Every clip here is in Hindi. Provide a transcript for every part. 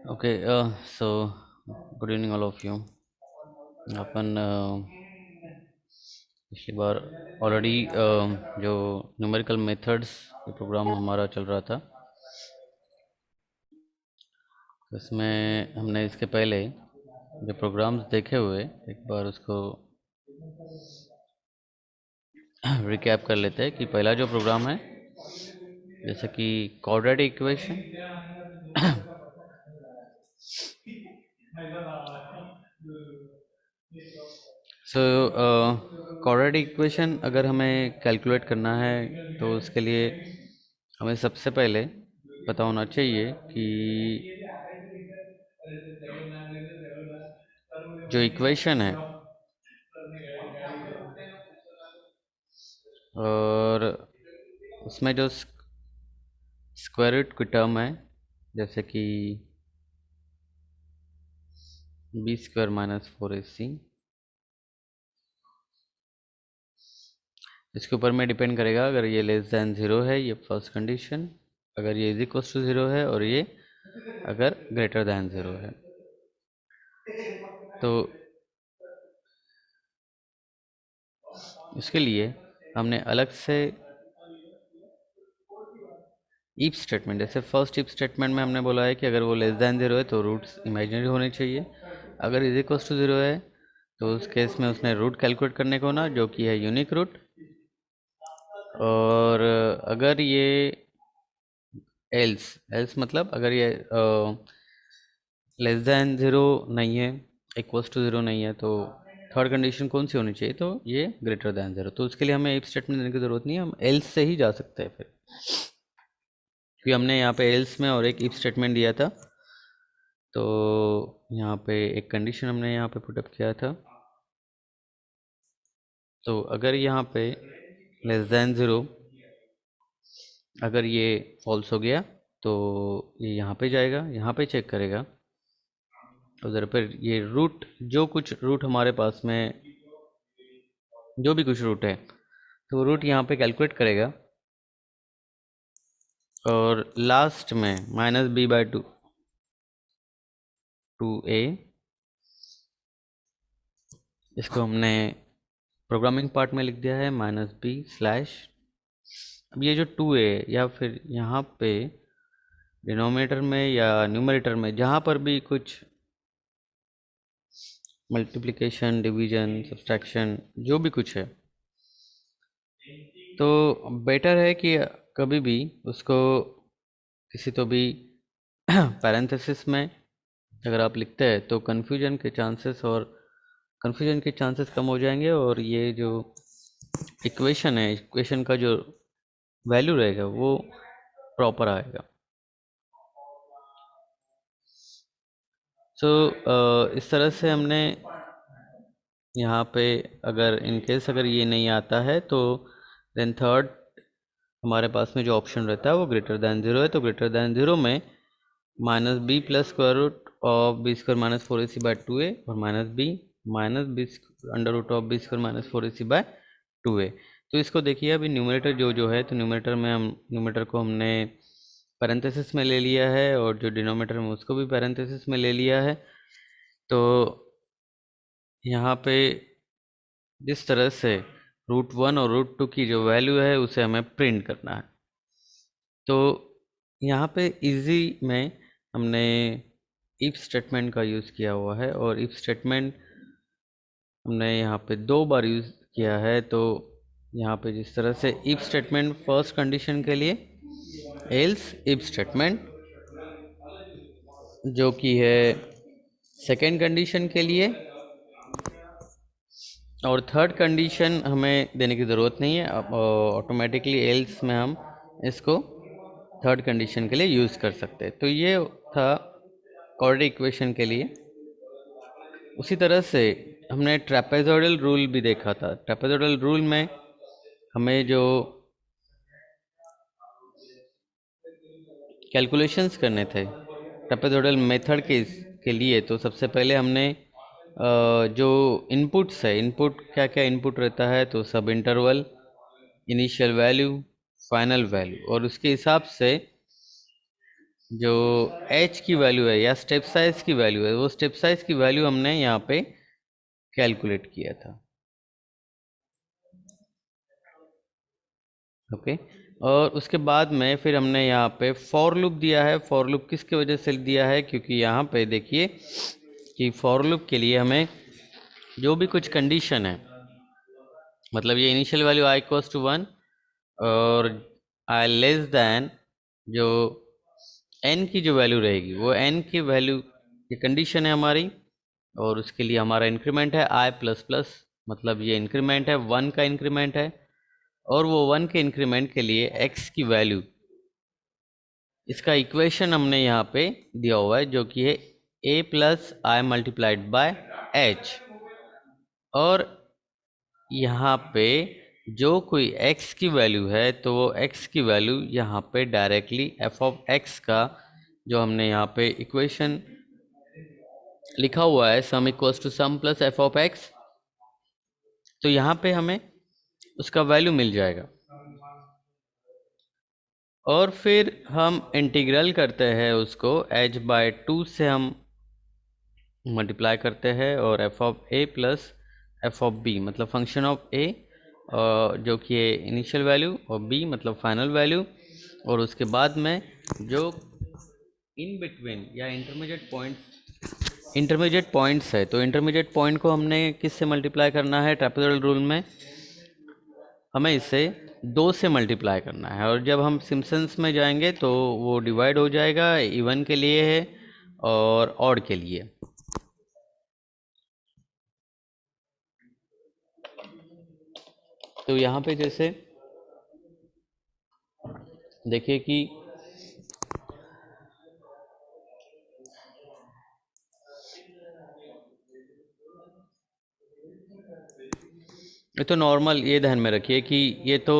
Okay, so good evening all of you. अपन पिछली बार ऑलरेडी जो न्यूमेरिकल मेथड्स ये प्रोग्राम हमारा चल रहा था, इसमें हमने इसके पहले जो प्रोग्राम्स देखे हुए एक बार उसको रिकैप कर लेते हैं कि पहला जो प्रोग्राम है जैसे कि quadratic equation. So quadratic equation अगर हमें कैलकुलेट करना है तो उसके लिए हमें सबसे पहले पता होना चाहिए कि जो इक्वेशन है और उसमें जो स्क्वायर रूट की टर्म है जैसे कि बी स्क्वायर माइनस 4ac, इसके ऊपर में डिपेंड करेगा अगर ये लेस दैन ज़ीरो है, ये फर्स्ट कंडीशन, अगर ये इज इक्वल टू ज़ीरो है और ये अगर ग्रेटर दैन ज़ीरो है। तो इसके लिए हमने अलग से इफ स्टेटमेंट, जैसे फर्स्ट इफ स्टेटमेंट में हमने बोला है कि अगर वो लेस दैन ज़ीरो है तो रूट्स इमेजिनरी होने चाहिए, अगर इज इक्वल टू ज़ीरो है तो उस केस में उसने रूट कैलकुलेट करने को ना, जो कि है यूनिक रूट। और अगर ये एल्स एल्स मतलब अगर ये लेस दैन ज़ीरो नहीं है, इक्वल्स टू ज़ीरो नहीं है, तो थर्ड कंडीशन कौन सी होनी चाहिए? तो ये ग्रेटर दैन ज़ीरो। तो उसके लिए हमें इफ स्टेटमेंट देने की ज़रूरत नहीं है, हम एल्स से ही जा सकते हैं फिर, क्योंकि हमने यहाँ पे एल्स में और एक इफ स्टेटमेंट दिया था। तो यहाँ पे एक कंडीशन हमने यहाँ पे पुटअप किया था। तो अगर यहाँ पे लेस दैन ज़ीरो अगर ये फॉल्स हो गया तो ये यहाँ पे जाएगा, यहाँ पे चेक करेगा, उधर पर ये रूट, जो कुछ रूट हमारे पास में जो भी कुछ रूट है तो रूट यहाँ पे कैलकुलेट करेगा और लास्ट में माइनस बी बाई टू ए, इसको हमने प्रोग्रामिंग पार्ट में लिख दिया है माइनस बी स्लैश। अब ये जो टू ए या फिर यहाँ पे डिनोमिनेटर में या न्यूमरेटर में जहाँ पर भी कुछ मल्टीप्लिकेशन, डिवीजन, सब्सट्रैक्शन जो भी कुछ है, तो बेटर है कि कभी भी उसको किसी तो भी पैरेंथेसिस में अगर आप लिखते हैं तो कन्फ्यूजन के चांसेस कम हो जाएंगे और ये जो इक्वेशन है, इक्वेशन का जो वैल्यू रहेगा वो प्रॉपर आएगा। सो इस तरह से हमने यहाँ पे अगर इन केस अगर ये नहीं आता है तो देन थर्ड हमारे पास में जो ऑप्शन रहता है वो ग्रेटर दैन ज़ीरो है। तो ग्रेटर दैन ज़ीरो में minus B plus square root of B square minus 4ac by 2a और minus B under root of B square minus 4ac by 2a। तो इसको देखिए, अभी न्यूमरेटर जो है तो न्यूमरेटर को हमने पैरेंथेसिस में ले लिया है और जो डिनोमिनेटर में उसको भी पैरेंथेसिस में ले लिया है। तो यहाँ पे जिस तरह से रूट वन और रूट टू की जो वैल्यू है उसे हमें प्रिंट करना है, तो यहाँ पे इजी में हमने इफ स्टेटमेंट का यूज़ किया हुआ है और इफ स्टेटमेंट हमने यहाँ पे दो बार यूज़ किया है। तो यहाँ पे जिस तरह से इफ स्टेटमेंट फर्स्ट कंडीशन के लिए, एल्स इफ स्टेटमेंट जो कि है सेकेंड कंडीशन के लिए, और थर्ड कंडीशन हमें देने की ज़रूरत नहीं है, अब ऑटोमेटिकली एल्स में हम इसको थर्ड कंडीशन के लिए यूज़ कर सकते हैं। तो ये था क्वाड्रेटिक इक्वेशन के लिए। उसी तरह से हमने ट्रेपेजोइडल रूल भी देखा था। ट्रेपेजोइडल रूल में हमें जो कैलकुलेशंस करने थे ट्रेपेजोइडल मेथड के लिए, तो सबसे पहले हमने जो इनपुट्स है, इनपुट क्या क्या इनपुट रहता है, तो सब interval, initial value, final value, और उसके हिसाब से जो h की वैल्यू है या स्टेप साइज की वैल्यू है, वो स्टेप साइज की वैल्यू हमने यहाँ पे कैलकुलेट किया था। ओके, और उसके बाद में फिर हमने यहाँ पे फॉर लूप दिया है। फॉर लूप किसकी वजह से दिया है, क्योंकि यहाँ पे देखिए कि फॉर लूप के लिए हमें जो भी कुछ कंडीशन है, मतलब ये initial value i equals to 1 और i लेस दैन जो n की जो वैल्यू रहेगी वो n की वैल्यू ये कंडीशन है हमारी, और उसके लिए हमारा इंक्रीमेंट है i प्लस प्लस, मतलब ये इंक्रीमेंट है 1 का इंक्रीमेंट है, और वो 1 के इंक्रीमेंट के लिए x की वैल्यू, इसका इक्वेशन हमने यहाँ पे दिया हुआ है जो कि है a plus I multiplied by h। और यहाँ पे जो कोई x की वैल्यू है तो वो x की वैल्यू यहाँ पे डायरेक्टली f ऑफ x का जो हमने यहाँ पे इक्वेशन लिखा हुआ है sum equals to sum plus f of x, तो यहाँ पे हमें उसका वैल्यू मिल जाएगा। और फिर हम इंटीग्रल करते हैं उसको h/2 से हम मल्टीप्लाई करते हैं, और f of a plus f of b मतलब फंक्शन ऑफ a जो कि है इनिशियल वैल्यू, और b मतलब फाइनल वैल्यू, और उसके बाद में जो इन बिटवीन या इंटरमीडिएट पॉइंट्स है, तो इंटरमीडिएट पॉइंट को हमने किससे मल्टीप्लाई करना है, ट्रेपेजॉइडल रूल में हमें इसे 2 से मल्टीप्लाई करना है, और जब हम सिम्पसन्स में जाएंगे तो वो डिवाइड हो जाएगा, इवन के लिए है और ऑड के लिए। तो यहाँ पे जैसे देखिए कि ये तो नॉर्मल, ये ध्यान में रखिए कि ये तो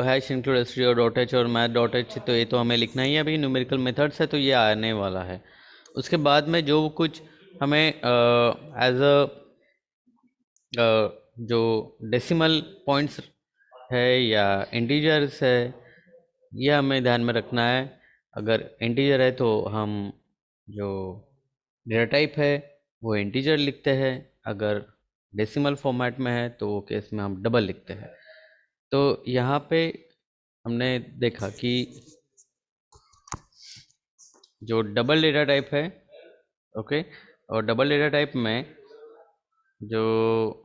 हैश इंक्लूड एसटी और डॉट एच और मैथ डॉट एच, तो ये तो हमें लिखना ही है, अभी न्यूमेरिकल मेथड्स है तो ये आने वाला है। उसके बाद में जो कुछ हमें एज अ जो डेसिमल पॉइंट्स है या इंटीजर्स है, ये हमें ध्यान में रखना है। अगर इंटीजर है तो हम जो डेटा टाइप है वो इंटीजर लिखते हैं, अगर डेसिमल फॉर्मेट में है तो वो केस में हम डबल लिखते हैं। तो यहाँ पे हमने देखा कि जो डबल डेटा टाइप है, ओके, और डबल डेटा टाइप में जो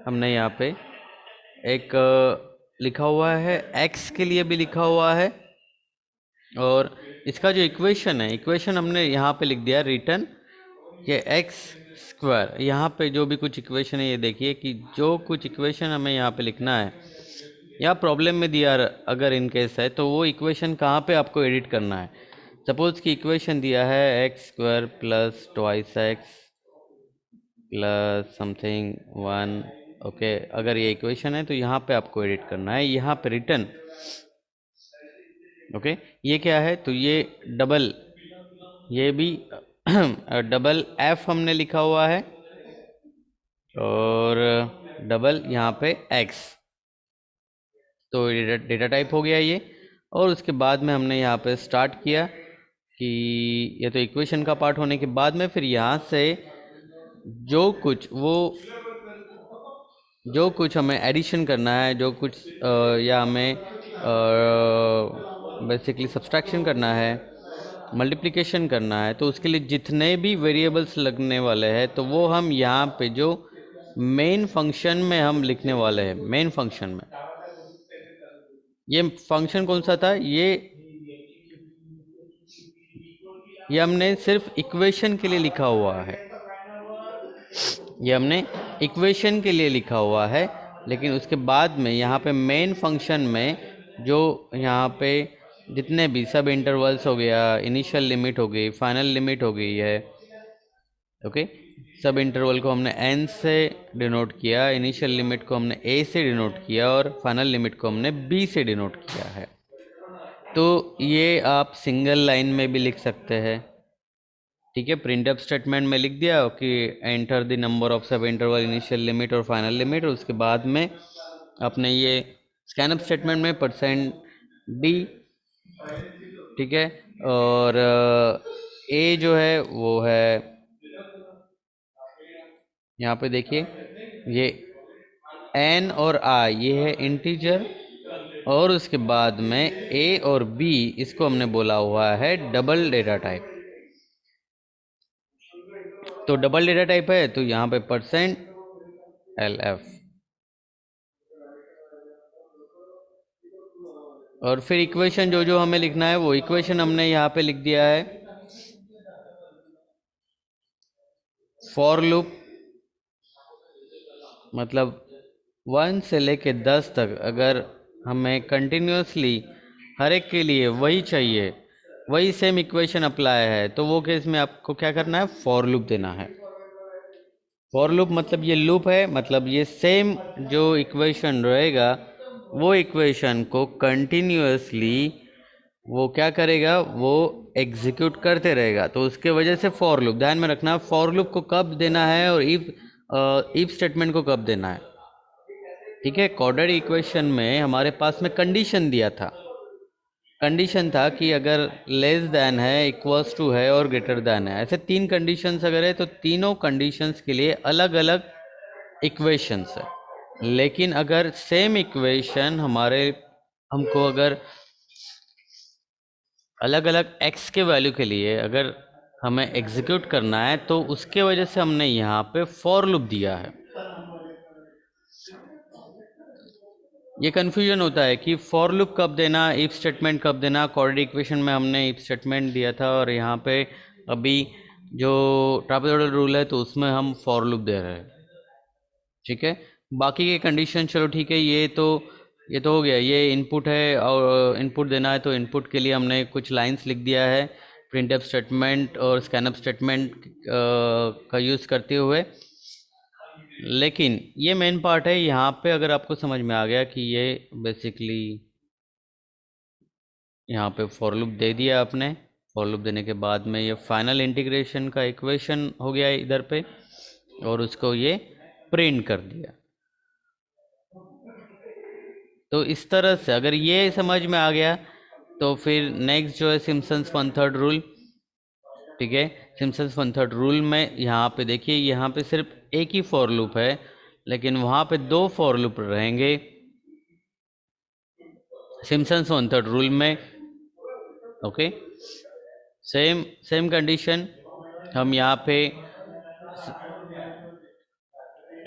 हमने यहाँ पे एक लिखा हुआ है, x के लिए भी लिखा हुआ है, और इसका जो इक्वेशन है, इक्वेशन हमने यहाँ पे लिख दिया रिटर्न ये एक्स स्क्वायर। यहाँ पे जो भी कुछ इक्वेशन है, ये देखिए कि जो कुछ इक्वेशन हमें यहाँ पे लिखना है या प्रॉब्लम में दिया अगर इन केस है, तो वो इक्वेशन कहाँ पे आपको एडिट करना है। सपोज कि इक्वेशन दिया है x square plus twice x plus something 1, okay, अगर ये इक्वेशन है तो यहाँ पे आपको एडिट करना है, यहाँ पे रिटर्न, ओके, ये क्या है, तो ये डबल, ये भी डबल एफ हमने लिखा हुआ है, और डबल यहाँ पे एक्स, तो डेटा टाइप हो गया ये। और उसके बाद में हमने यहाँ पे स्टार्ट किया कि ये तो इक्वेशन का पार्ट होने के बाद में फिर यहाँ से जो कुछ वो जो कुछ हमें एडिशन करना है, जो कुछ या हमें बेसिकली सब्सट्रैक्शन करना है, मल्टीप्लिकेशन करना है, तो उसके लिए जितने भी वेरिएबल्स लगने वाले हैं तो वो हम यहाँ पे जो मेन फंक्शन में हम लिखने वाले हैं, मेन फंक्शन में। ये फंक्शन कौन सा था, ये हमने सिर्फ इक्वेशन के लिए लिखा हुआ है, ये हमने इक्वेशन के लिए लिखा हुआ है, लेकिन उसके बाद में यहाँ पे मेन फंक्शन में जो यहाँ पे जितने भी सब इंटरवल्स हो गया, इनिशियल लिमिट हो गई, फाइनल लिमिट हो गई है, ओके, सब इंटरवल को हमने n से डिनोट किया, इनिशियल लिमिट को हमने a से डिनोट किया, और फाइनल लिमिट को हमने b से डिनोट किया है। तो ये आप सिंगल लाइन में भी लिख सकते हैं, ठीक है, प्रिंटफ स्टेटमेंट में लिख दिया कि एंटर द नंबर ऑफ सब इंटरवल इनिशियल लिमिट और फाइनल लिमिट, और उसके बाद में अपने ये स्कैनअप स्टेटमेंट में परसेंट डी, ठीक है। और ए जो है वो है, यहाँ पे देखिए ये एन और आई ये है इंटीजर, और उसके बाद में ए और बी इसको हमने बोला हुआ है डबल डेटा टाइप। तो डबल डेटा टाइप है तो यहाँ पे %LF, और फिर इक्वेशन जो जो हमें लिखना है वो इक्वेशन हमने यहाँ पे लिख दिया है। फॉर लूप मतलब 1 से लेके 10 तक अगर हमें कंटिन्यूसली हर एक के लिए वही चाहिए, वही सेम इक्वेशन अप्लाई है, तो वो केस में आपको क्या करना है, फॉर लूप देना है। फॉर लूप मतलब ये लूप है, मतलब ये सेम जो इक्वेशन रहेगा वो इक्वेशन को कंटिन्यूसली वो क्या करेगा, वो एग्जीक्यूट करते रहेगा, तो उसके वजह से फॉर लूप। ध्यान में रखना फॉर लूप को कब देना है और इफ स्टेटमेंट को कब देना है, ठीक है। कोडेड इक्वेशन में हमारे पास में कंडीशन दिया था, कंडीशन था कि अगर लेस देन है, इक्वल्स टू है और ग्रेटर देन है, ऐसे 3 कंडीशंस अगर है तो तीनों कंडीशंस के लिए अलग अलग इक्वेशंस है। लेकिन अगर सेम इक्वेशन हमको अगर अलग अलग x के वैल्यू के लिए अगर हमें एग्जीक्यूट करना है, तो उसके वजह से हमने यहाँ पे फॉर लूप दिया है। ये कन्फ्यूजन होता है कि फॉर लूप कब देना, इफ स्टेटमेंट कब देना। कोऑर्डिनेट इक्वेशन में हमने इफ स्टेटमेंट दिया था, और यहाँ पे अभी जो ट्रापेजोइडल रूल है तो उसमें हम फॉर लूप दे रहे हैं, ठीक है। बाकी के कंडीशन चलो ठीक है, ये तो हो गया, ये इनपुट है और इनपुट देना है, तो इनपुट के लिए हमने कुछ लाइंस लिख दिया है प्रिंटफ स्टेटमेंट और स्कैनअप स्टेटमेंट का यूज़ करते हुए। लेकिन ये मेन पार्ट है, यहाँ पे अगर आपको समझ में आ गया कि ये बेसिकली यहाँ पे फॉर लूप दे दिया आपने, फॉर लूप देने के बाद में ये फाइनल इंटीग्रेशन का इक्वेशन हो गया इधर पे, और उसको ये प्रिंट कर दिया। तो इस तरह से अगर ये समझ में आ गया तो फिर नेक्स्ट जो है सिम्पसन्स वन थर्ड रूल, ठीक है। सिम्पसन्स वन थर्ड रूल में यहाँ पे देखिए, यहाँ पे सिर्फ एक ही फॉर लूप है, लेकिन वहाँ पे 2 फॉर लूप रहेंगे सिम्पसन्स वन थर्ड रूल में, ओके। सेम सेम कंडीशन हम यहाँ पे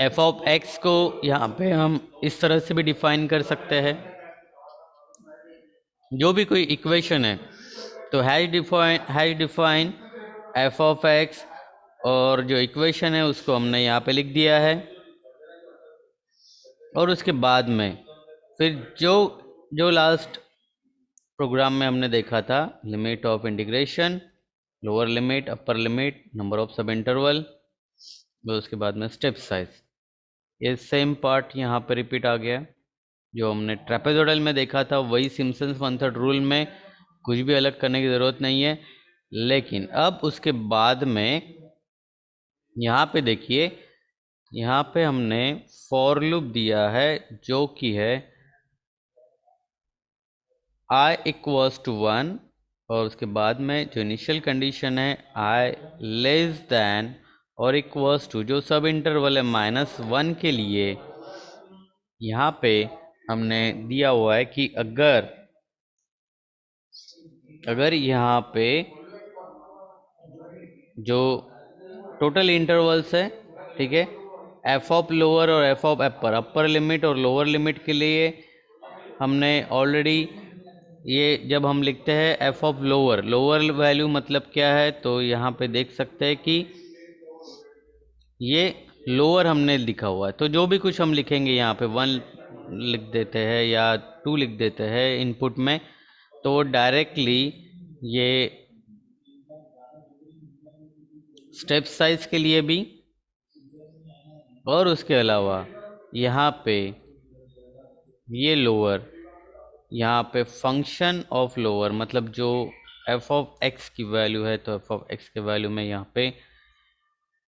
एफ ऑफ एक्स को यहाँ पे हम इस तरह से भी डिफाइन कर सकते हैं। जो भी कोई इक्वेशन है तो has define F of x, और जो इक्वेशन है उसको हमने यहाँ पे लिख दिया है। और उसके बाद में फिर जो जो लास्ट प्रोग्राम में हमने देखा था, limit of integration, lower limit, upper limit, number of सब इंटरवल, तो उसके बाद में स्टेप साइज, ये सेम पार्ट यहाँ पे रिपीट आ गया। जो हमने ट्रेपेजोइडल में देखा था वही सिम्पसन्स वन थर्ड रूल में, कुछ भी अलग करने की ज़रूरत नहीं है। लेकिन अब उसके बाद में यहाँ पे देखिए, यहाँ पे हमने फॉर लूप दिया है जो कि है i इक्वल्स टू 1, और उसके बाद में जो इनिशियल कंडीशन है i लेस देन और इक्वल्स टू जो सब इंटरवल है -1 के लिए, यहाँ पे हमने दिया हुआ है कि अगर यहाँ पे जो टोटल इंटरवल्स है, ठीक है, एफ ऑफ लोअर और F of upper, upper limit और लोअर लिमिट के लिए हमने ऑलरेडी ये जब हम लिखते हैं F of lower, lower value मतलब क्या है, तो यहाँ पे देख सकते हैं कि ये लोअर हमने लिखा हुआ है, तो जो भी कुछ हम लिखेंगे यहाँ पे 1 लिख देते हैं या 2 लिख देते हैं इनपुट में, तो डायरेक्टली ये स्टेप साइज के लिए भी, और उसके अलावा यहाँ पे ये लोअर, यहाँ पे फंक्शन ऑफ लोअर मतलब जो एफ ऑफ एक्स की वैल्यू है, तो एफ ऑफ एक्स के वैल्यू में यहाँ पे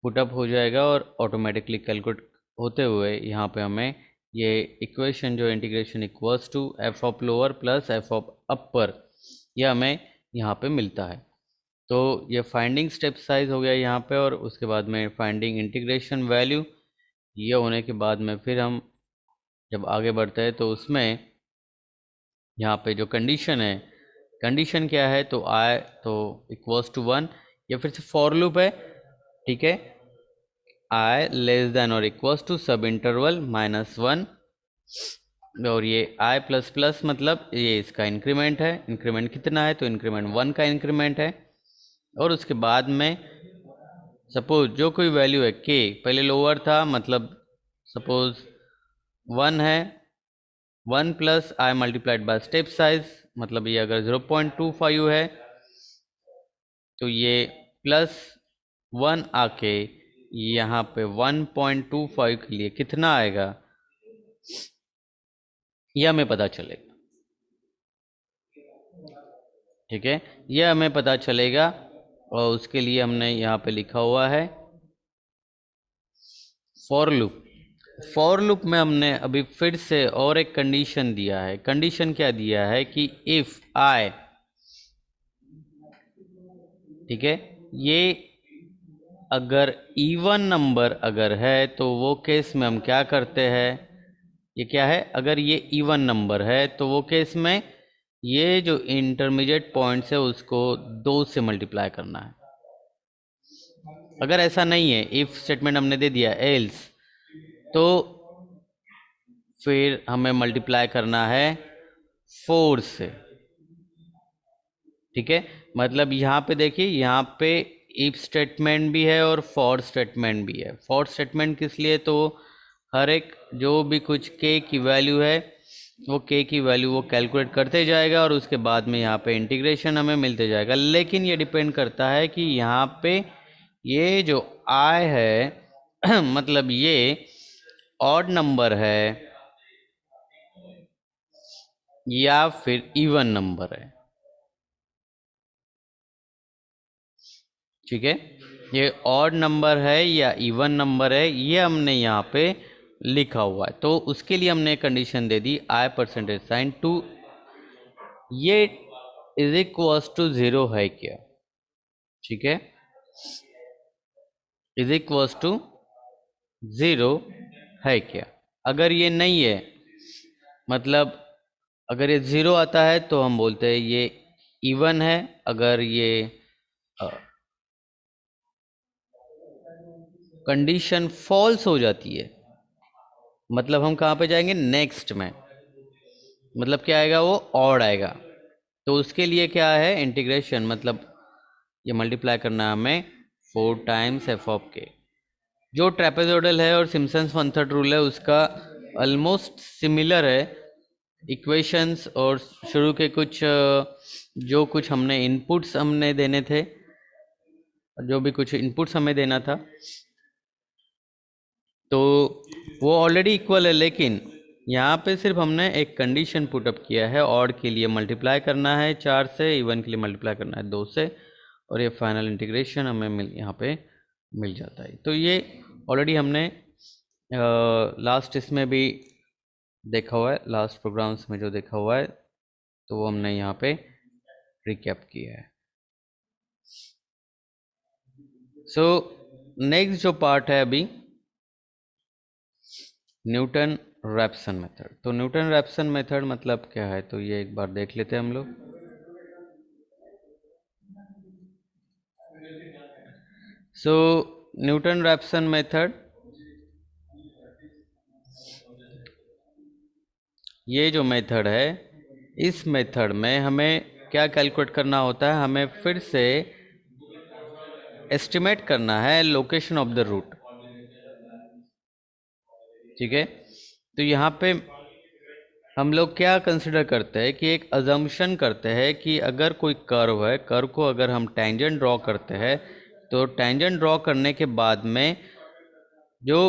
पुटअप हो जाएगा, और ऑटोमेटिकली कैलकुलेट होते हुए यहाँ पे हमें ये इक्वेशन जो integration equals to F of lower plus F of upper, यह हमें यहाँ पे मिलता है। तो ये फाइंडिंग स्टेप साइज हो गया यहाँ पे, और उसके बाद में फाइंडिंग इंटीग्रेशन वैल्यू। ये होने के बाद में फिर हम जब आगे बढ़ते हैं तो उसमें यहाँ पे जो कंडीशन है, कंडीशन क्या है, तो आई तो इक्वल्स टू 1, या फिर से फॉर लूप है, ठीक है। आई लेस देन और इक्वल्स टू सब इंटरवल -1, और ये आई प्लस प्लस मतलब ये इसका इंक्रीमेंट है। इंक्रीमेंट कितना है, तो इंक्रीमेंट 1 का इंक्रीमेंट है। और उसके बाद में सपोज जो कोई वैल्यू है के, पहले लोअर था, मतलब सपोज 1 है, 1 plus I multiplied by step size, मतलब ये अगर 0.25 है तो ये +1 आके यहाँ पे 1.25 के लिए कितना आएगा, ये हमें पता चलेगा, ठीक है। ये हमें पता चलेगा, और उसके लिए हमने यहाँ पे लिखा हुआ है फॉर लूप। फॉर लूप में हमने अभी फिर से और एक कंडीशन दिया है। कंडीशन क्या दिया है कि इफ आई, ठीक है, ये अगर इवन नंबर अगर है तो वो केस में हम क्या करते हैं, ये क्या है, अगर ये इवन नंबर है तो वो केस में ये जो इंटरमीडिएट पॉइंट्स है उसको 2 से मल्टीप्लाई करना है। अगर ऐसा नहीं है, इफ स्टेटमेंट हमने दे दिया एल्स, तो फिर हमें मल्टीप्लाई करना है 4 से, ठीक है। मतलब यहाँ पे देखिए, यहाँ पे इफ स्टेटमेंट भी है और फॉर स्टेटमेंट भी है। फॉर स्टेटमेंट किस लिए, तो हर एक जो भी कुछ के की वैल्यू है वो के की वैल्यू वो कैलकुलेट करते जाएगा, और उसके बाद में यहाँ पे इंटीग्रेशन हमें मिलते जाएगा। लेकिन ये डिपेंड करता है कि यहाँ पे ये जो आई है मतलब ये ऑड नंबर है या फिर इवन नंबर है, ठीक है। ये ऑड नंबर है या इवन नंबर है, ये हमने यहाँ पे लिखा हुआ है। तो उसके लिए हमने condition they the I percentage sign to, ये इज इक्वल्स टू 0 है क्या, ठीक है, इज इक्वल्स टू 0 है क्या। अगर ये नहीं है, मतलब अगर ये 0 आता है तो हम बोलते हैं ये इवन है। अगर ये कंडीशन फॉल्स हो जाती है, मतलब हम कहाँ पे जाएंगे, नेक्स्ट में, मतलब क्या आएगा, वो ऑड आएगा। तो उसके लिए क्या है, इंटीग्रेशन, मतलब ये मल्टीप्लाई करना है हमें 4 टाइम्स एफ ऑफ के। जो ट्रेपेजोइडल है और सिम्पसन्स वन थर्ड रूल है उसका ऑलमोस्ट सिमिलर है इक्वेशंस, और शुरू के कुछ जो कुछ हमने इनपुट्स हमने देने थे, जो भी कुछ इनपुट्स हमें देना था, तो वो ऑलरेडी इक्वल है। लेकिन यहाँ पे सिर्फ हमने एक कंडीशन पुटअप किया है, ऑड के लिए मल्टीप्लाई करना है 4 से, इवन के लिए मल्टीप्लाई करना है 2 से, और ये फाइनल इंटीग्रेशन हमें यहाँ पे मिल जाता है। तो ये ऑलरेडी हमने लास्ट इसमें भी देखा हुआ है, लास्ट प्रोग्राम्स में जो देखा हुआ है, तो वो हमने यहाँ पे रिकैप किया है। सो नेक्स्ट जो पार्ट है अभी, न्यूटन रैप्सन मेथड। तो न्यूटन रैप्सन मेथड मतलब क्या है, तो ये एक बार देख लेते हैं हम लोग। सो न्यूटन रैप्सन मेथड, ये जो मेथड है, इस मेथड में हमें क्या कैलकुलेट करना होता है, हमें फिर से एस्टिमेट करना है लोकेशन ऑफ द रूट, ठीक है। तो यहाँ पे हम लोग क्या कंसिडर करते हैं कि एक अजम्पशन करते हैं कि अगर कोई कर्व है, कर्व को अगर हम टेंजेंट ड्रॉ करते हैं, तो टेंजेंट ड्रॉ करने के बाद में जो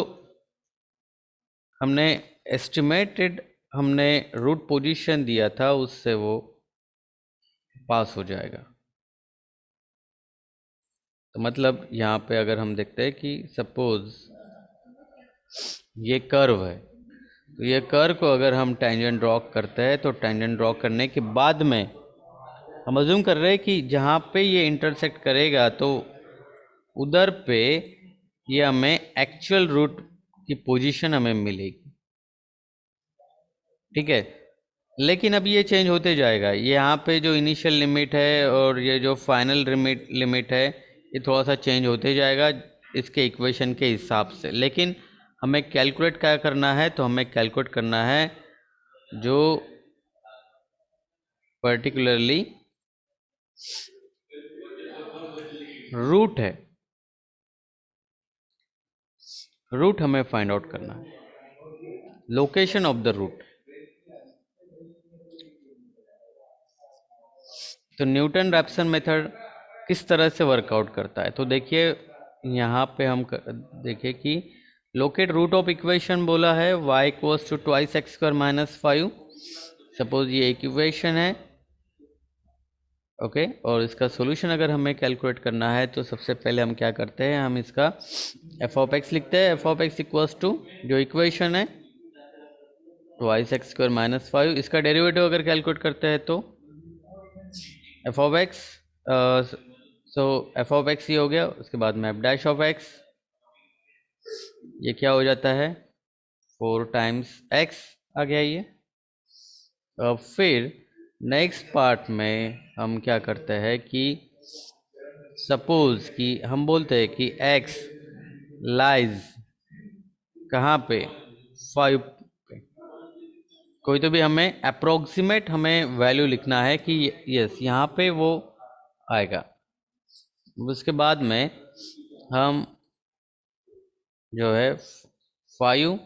हमने एस्टिमेटेड हमने रूट पोजीशन दिया था उससे वो पास हो जाएगा। तो मतलब यहाँ पे अगर हम देखते हैं कि सपोज ये कर्व है, तो ये कर्व को अगर हम टेंजेंट ड्रॉ करते हैं तो टेंजेंट ड्रॉ करने के बाद में हम अज्यूम कर रहे हैं कि जहाँ पे ये इंटरसेक्ट करेगा तो उधर पे ये हमें एक्चुअल रूट की पोजीशन हमें मिलेगी, ठीक है। लेकिन अब ये चेंज होते जाएगा, ये यहाँ पे जो इनिशियल लिमिट है और ये जो फाइनल लिमिट है ये थोड़ा सा चेंज होते जाएगा इसके इक्वेशन के हिसाब से। लेकिन हमें कैलकुलेट क्या करना है, तो हमें कैलकुलेट करना है जो पर्टिकुलरली रूट है, रूट हमें फाइंड आउट करना है, लोकेशन ऑफ द रूट। तो न्यूटन रैप्सन मेथड किस तरह से वर्कआउट करता है, तो देखिए यहाँ पे हम देखिए कि लोकेट रूट ऑफ इक्वेशन बोला है y equals to twice X square minus 5। Suppose ये इक्वेशन है, ओके। और इसका सॉल्यूशन अगर हमें कैलकुलेट करना है तो सबसे पहले हम क्या करते हैं, हम इसका एफ ऑफ एक्स लिखते हैं। F of X equals to जो इक्वेशन है ट्वाइस एक्स स्क्वायर माइनस 5, इसका डेरिवेटिव अगर कैलकुलेट करते हैं तो F of X, so F of X ये हो गया। उसके बाद में एफ डैश ऑफ एक्स, ये क्या हो जाता है 4 टाइम्स एक्स आ गया ये। अब फिर नेक्स्ट पार्ट में हम क्या करते हैं कि सपोज कि हम बोलते हैं कि x लाइज कहाँ पे 5 पे, कोई तो भी हमें अप्रोक्सीमेट हमें वैल्यू लिखना है कि यस यहाँ पे वो आएगा। उसके बाद में हम जो है 5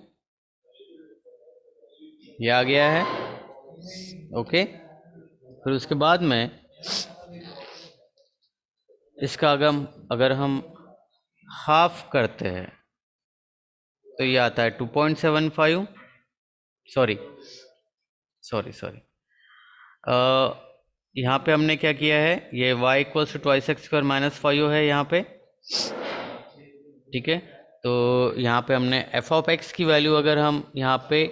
ये आ गया है, ओके। फिर उसके बाद में इसका अगर हम हाफ करते हैं तो ये आता है 2.75, सॉरी सॉरी सॉरी, यहाँ पे हमने क्या किया है, ये y equals to twice X square minus 5 है यहाँ पे, ठीक है। तो यहाँ पे हमने एफ ऑफ एक्स की वैल्यू अगर हम यहाँ पे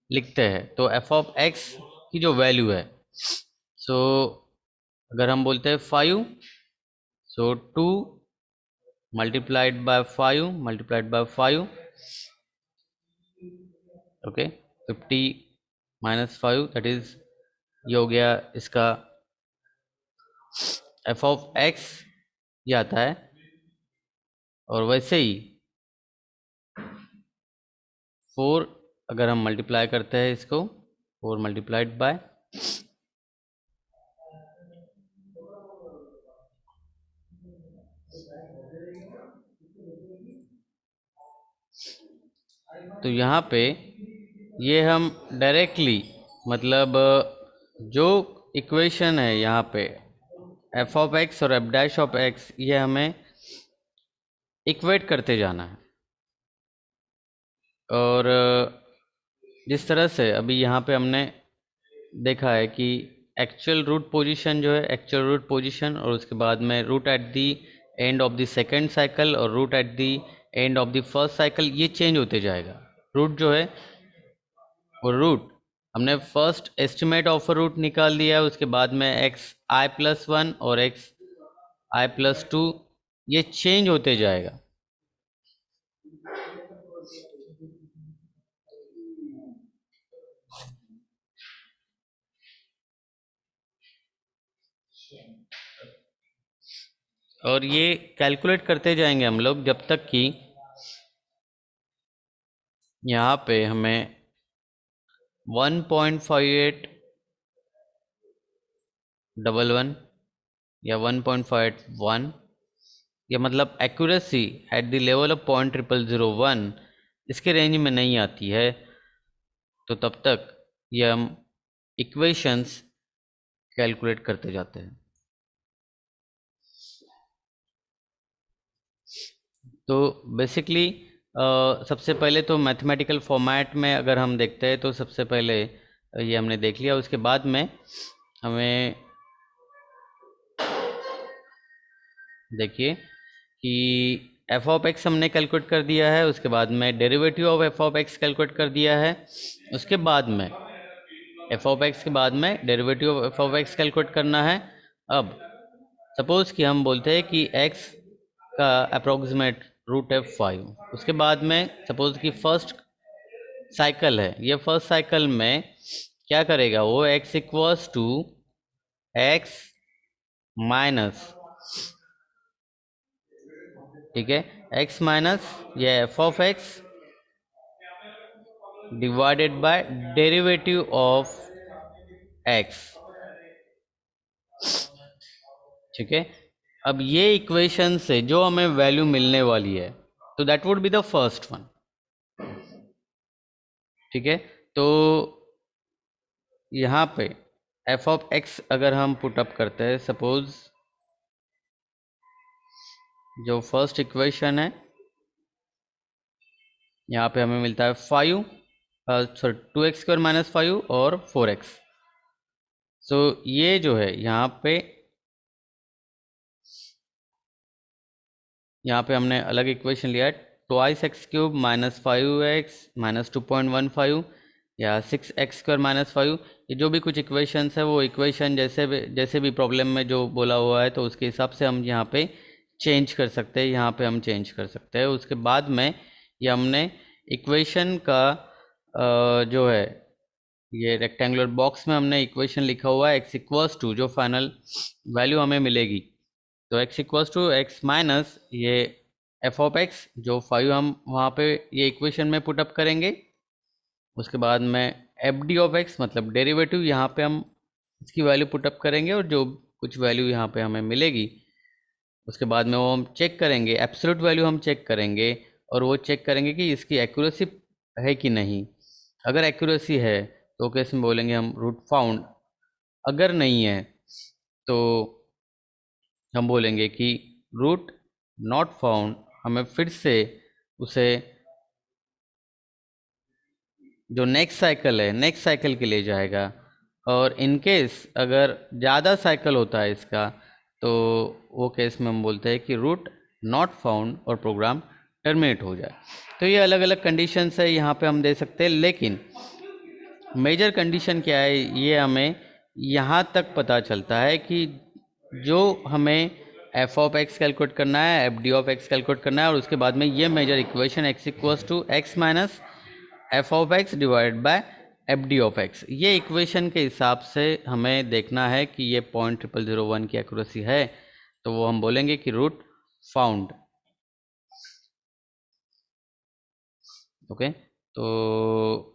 लिखते हैं तो एफ ऑफ एक्स की जो वैल्यू है, सो अगर हम बोलते हैं 5, सो 2 multiplied by 5 multiplied by 5, okay. 50 minus 5 that is ये हो गया इसका एफ ऑफ एक्स ये आता है। और वैसे ही 4 अगर हम मल्टीप्लाई करते हैं इसको 4 मल्टीप्लाइड बाय, तो यहाँ पे ये हम डायरेक्टली मतलब जो इक्वेशन है यहाँ पे एफ ऑफ एक्स और एफ डैश ऑफ एक्स ये हमें इक्वेट करते जाना है। और जिस तरह से अभी यहाँ पे हमने देखा है कि एक्चुअल रूट पोजीशन जो है एक्चुअल रूट पोजीशन, और उसके बाद में root at the end of the second cycle और root at the end of the first cycle, ये चेंज होते जाएगा। रूट जो है वो रूट हमने फर्स्ट एस्टिमेट ऑफ रूट निकाल दिया, उसके बाद में एक्स आई प्लस 1 और एक्स आई प्लस 2 ये चेंज होते जाएगा। और ये कैलकुलेट करते जाएंगे हम लोग जब तक कि यहाँ पे हमें 1.5811 या 1.51 या मतलब accuracy at the level of 0.0001 इसके रेंज में नहीं आती है, तो तब तक ये हम इक्वेशंस कैलकुलेट करते जाते हैं। तो बेसिकली सबसे पहले तो मैथमेटिकल फॉर्मेट में अगर हम देखते हैं तो सबसे पहले ये हमने देख लिया। उसके बाद में हमें देखिए कि एफ ऑफ एक्स हमने कैलकुलेट कर दिया है, उसके बाद में derivative of F of X calculate कर दिया है, उसके बाद में एफ ऑफ एक्स के बाद में derivative of F of X calculate करना है। अब सपोज कि हम बोलते हैं कि एक्स का अप्रोक्सीमेट रूट है 5, उसके बाद में सपोज कि फर्स्ट साइकिल है, ये फर्स्ट साइकिल में क्या करेगा वो, X equals to X minus, ठीक है, एक्स माइनस ये F of X divided by derivative of X, ठीक है। अब ये इक्वेशन से जो हमें वैल्यू मिलने वाली है, तो that would be the first one, ठीक है। तो यहाँ पे एफ ऑफ एक्स अगर हम पुट अप करते हैं, सपोज जो फर्स्ट इक्वेशन है यहाँ पे हमें मिलता है 5, सॉरी 2x² - 5 और 4x। सो ये जो है यहाँ पे हमने अलग इक्वेशन लिया है, 2x³ - 5x - 2.15 या 6x² - 5। ये जो भी कुछ इक्वेशंस है वो इक्वेशन जैसे भी प्रॉब्लम में जो बोला हुआ है, तो उसके हिसाब से हम यहाँ पे चेंज कर सकते हैं, यहाँ पे हम चेंज कर सकते हैं। उसके बाद में ये हमने इक्वेशन का जो है ये रेक्टेंगुलर बॉक्स में हमने इक्वेशन लिखा हुआ है एक्स इक्वल्स टू, जो फाइनल वैल्यू हमें मिलेगी, तो X equals to X minus ये एफ ऑफ एक्स जो 5 हम वहाँ पे ये इक्वेशन में पुट अप करेंगे। उसके बाद में एफ डी ऑफ एक्स मतलब डेरिवेटिव, यहाँ पे हम इसकी वैल्यू पुट अप करेंगे और जो कुछ वैल्यू यहाँ पे हमें मिलेगी उसके बाद में वो हम चेक करेंगे, एब्सोल्यूट वैल्यू हम चेक करेंगे और वो चेक करेंगे कि इसकी एक्यूरेसी है कि नहीं। अगर एक्यूरेसी है तो केस में बोलेंगे हम रूट फाउंड, अगर नहीं है तो हम बोलेंगे कि रूट नॉट फाउंड। हमें फिर से उसे जो नेक्स्ट साइकिल है नेक्स्ट साइकिल के लिए जाएगा, और इन केस अगर ज़्यादा साइकिल होता है इसका, तो वो केस में हम बोलते हैं कि रूट नॉट फाउंड और प्रोग्राम टर्मिनेट हो जाए। तो ये अलग अलग कंडीशंस है यहाँ पे हम दे सकते हैं, लेकिन मेजर कंडीशन क्या है ये हमें यहाँ तक पता चलता है कि जो हमें एफ ऑफ एक्स कैलकुलेट करना है, F D of X calculate करना है, और उसके बाद में ये major equation X equals to X minus F of X divide by F D of X, ये इक्वेशन के हिसाब से हमें देखना है कि ये 0.0001 की एक्यूरेसी है, तो वो हम बोलेंगे कि रूट फाउंड। ओके, तो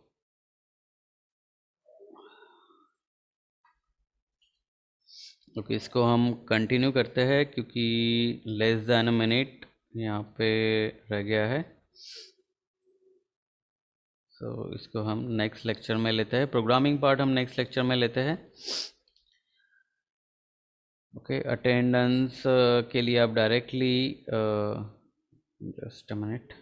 ओके इसको हम कंटिन्यू करते हैं क्योंकि लेस दैन अ मिनट यहाँ पे रह गया है। तो इसको हम नेक्स्ट लेक्चर में लेते हैं, प्रोग्रामिंग पार्ट हम नेक्स्ट लेक्चर में लेते हैं। ओके, अटेंडेंस के लिए आप directly just a minute,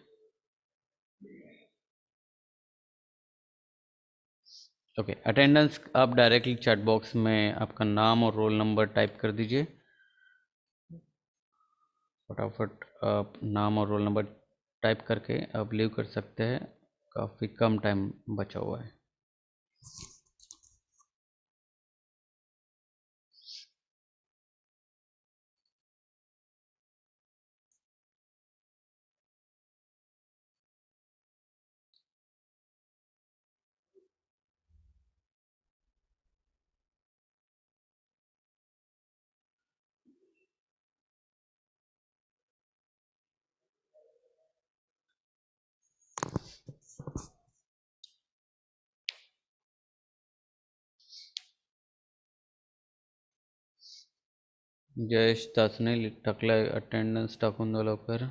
okay attendance आप डायरेक्टली चैट बॉक्स में आपका नाम और रोल नंबर टाइप कर दीजिए। फटाफट आप नाम और रोल नंबर टाइप करके आप लीव कर सकते हैं, काफ़ी कम टाइम बचा हुआ है। जयेश तासने टाकलाय अटेंडन्स टाकून दो लवकर।